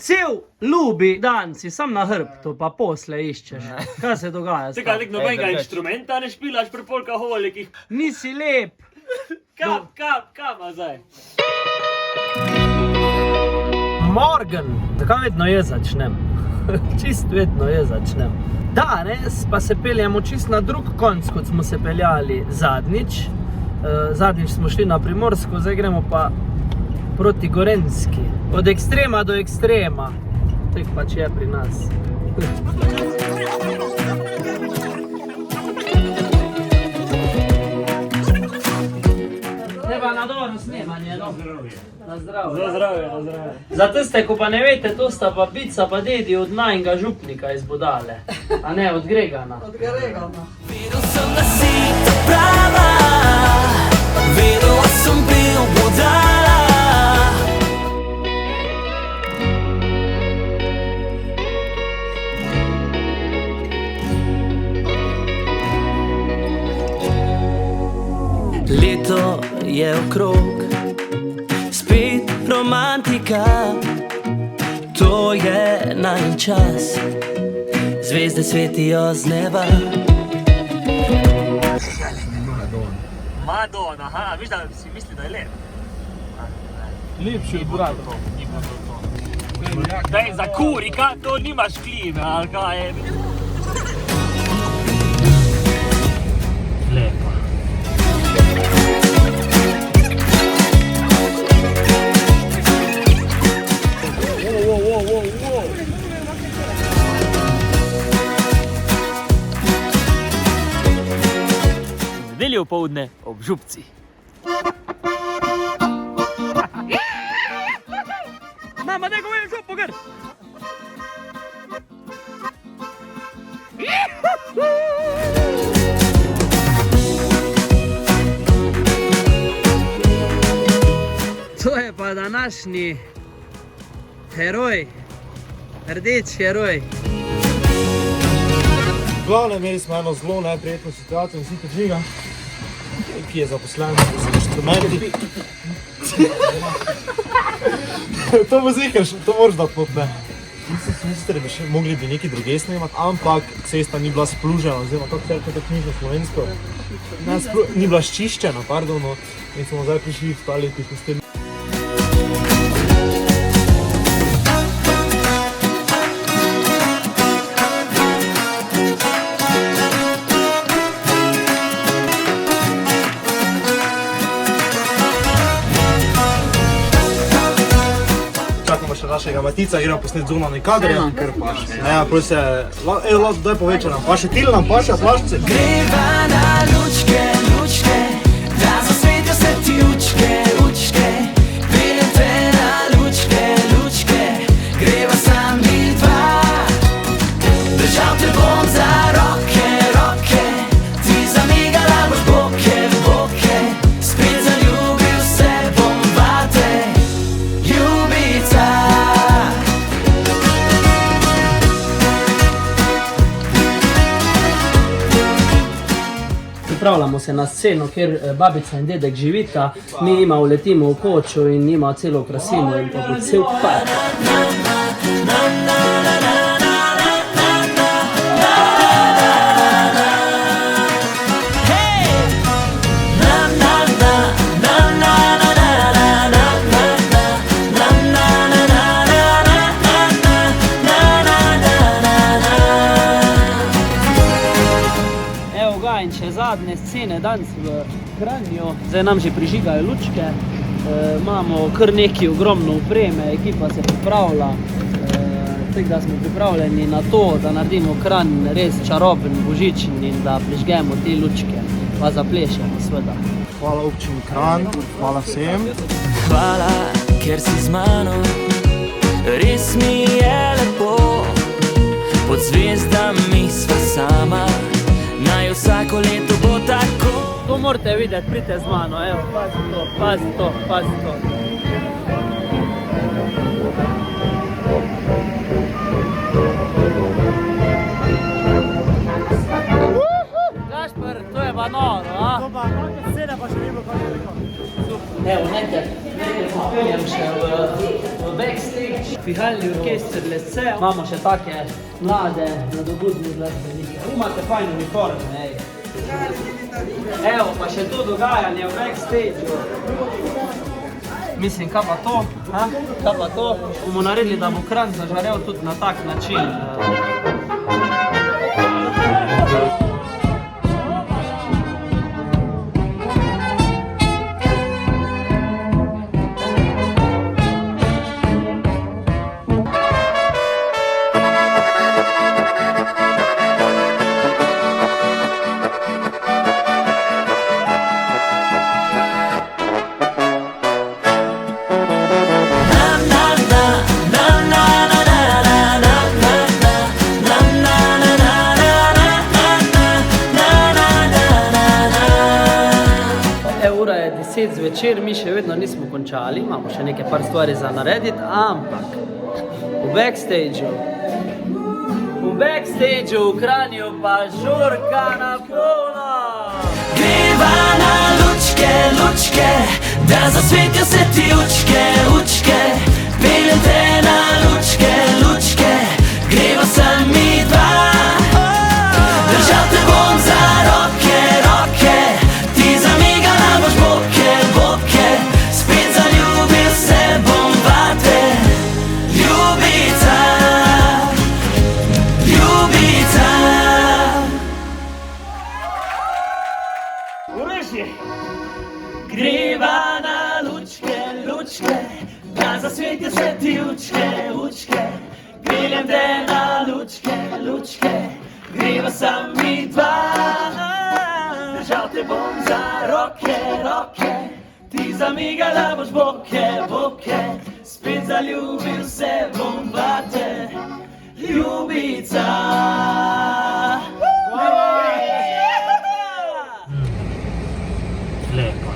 Cel ljubi dan si sam na hrbtu, pa posle iščeš. Kaj se dogaja? Čekaj, nek nobenega inštrumenta ne špilaš pri polkaholikih. Nisi lep. Kam zdaj? Morgen, tako vedno jaz začnem. Čist vedno jaz začnem. Danes pa se peljemo čist na drug konc, kot smo se peljali zadnjič. Zadnjič smo šli na Primorsko, zdaj gremo pa proti Gorenjski. Od ekstrema do ekstrema. Tak pač je pri nas. Treba na dobro snemanje, no? Na zdravje. Za zdravje, na zdravje. Za tiste, ko pa ne veste, to sta pa bica pa dedi od najnega župnika iz Budale. A ne, od Gregana. Od Gregana. Videl sem, da si ta prava, vedela sem bil budala. Leto je okrog, spet romantika, to je najin čas, zvezde svetijo z neba. Madonna, aha, viš da si misli, da je lep? Lepši od brata. Daj, za kurika, to nimaš klime, ali kaj je? Lepo. Nedeljo popoldne ob Župci. Mama, ne govori župo, gr! To je pa današnji heroj, rdeč heroj. V glavnem, imeli smo eno zelo neprijetno situacijo in sicer Žiga, ki je zaposlen z inštrumenti. To bo zihar, to moraš dati pot, ne. Sicer mogli bi neki druge snemati, ampak cesta ni bila splužena, oziroma kako se reče to knjižno slovensko. Ni bila ščiščena, pardon, in smo zdaj prišli v taliti pustelj. Čakamo še našega Matica, gremo posnet zunanje kadre. Ja, prosim se, evo, daj poveča nam paše, til nam paše, plaščice. Greva na lučke, lučke, da zasvetijo se ti učke, učke. Peljem te na lučke, lučke, greva sam mi dva. Držal te bom za roke, roke, ti zamigala boš boke, boke. Spet zaljubil se bom vate, ljubica. Pripravljamo se na sceno, kjer babica in dedek živita, mi njima uletimo v kočo in njima celo krasimo in pa bo cel park. Evo ga in še zadnje scene danes v Kranju. Zdaj nam že prižigajo lučke, imamo kar nekaj ogromno opreme, ekipa se pripravlja. Tako da smo pripravljeni na to, da naredimo Kranj res čaroben, božičen in da prižgemo te lučke, pa zaplešemo sveda. Hvala občini Kranj, hvala vsem. Hvala, ker si z mano, res mi je lepo. Pod zvezdami sva sama, naj vsako leto bo tako. To morate videti, pridite z mano, evo, pazi to, pazi to, pazi to. Gašper, to je pa noro, a? To pa, kakve scene pa še ni bilo, Evo, nekaj popeljem še v backstage. pihalni orkester Lesce. Imamo še take mlade, nadobudne glasbenike. Imate fajn uniforme, ej. Evo, pa še to dogajanje v backstage-u. Mislim, kaj pa to? Ha? Kaj pa to? Bomo naredili, da bo Kranj zažarel tudi na tak način. Ura je 10 zvečer, mi še vedno nismo končali, imamo še nekaj par stvari za narediti, ampak v backstageu v Kranju pa žurka na polno. Greva na lučke, lučke, da zasvetijo se ti učke, učke. Peljem te na lučke, lučke, greva sem mi dva. Držal te bom za roke, roke, ti zamigala boš boke, boke. Spet zaljubil se bom vate, ljubica, ljubica. Ureši! Greva na lučke, lučke, da zasvetijo se ti učke, učke. Peljem te na lučke, lučke, greva sem mi dva. Držal te bom za roke, roke, ti zamigala boš boke, boke. Spet zaljubil se bom vate, ljubica. Lepo.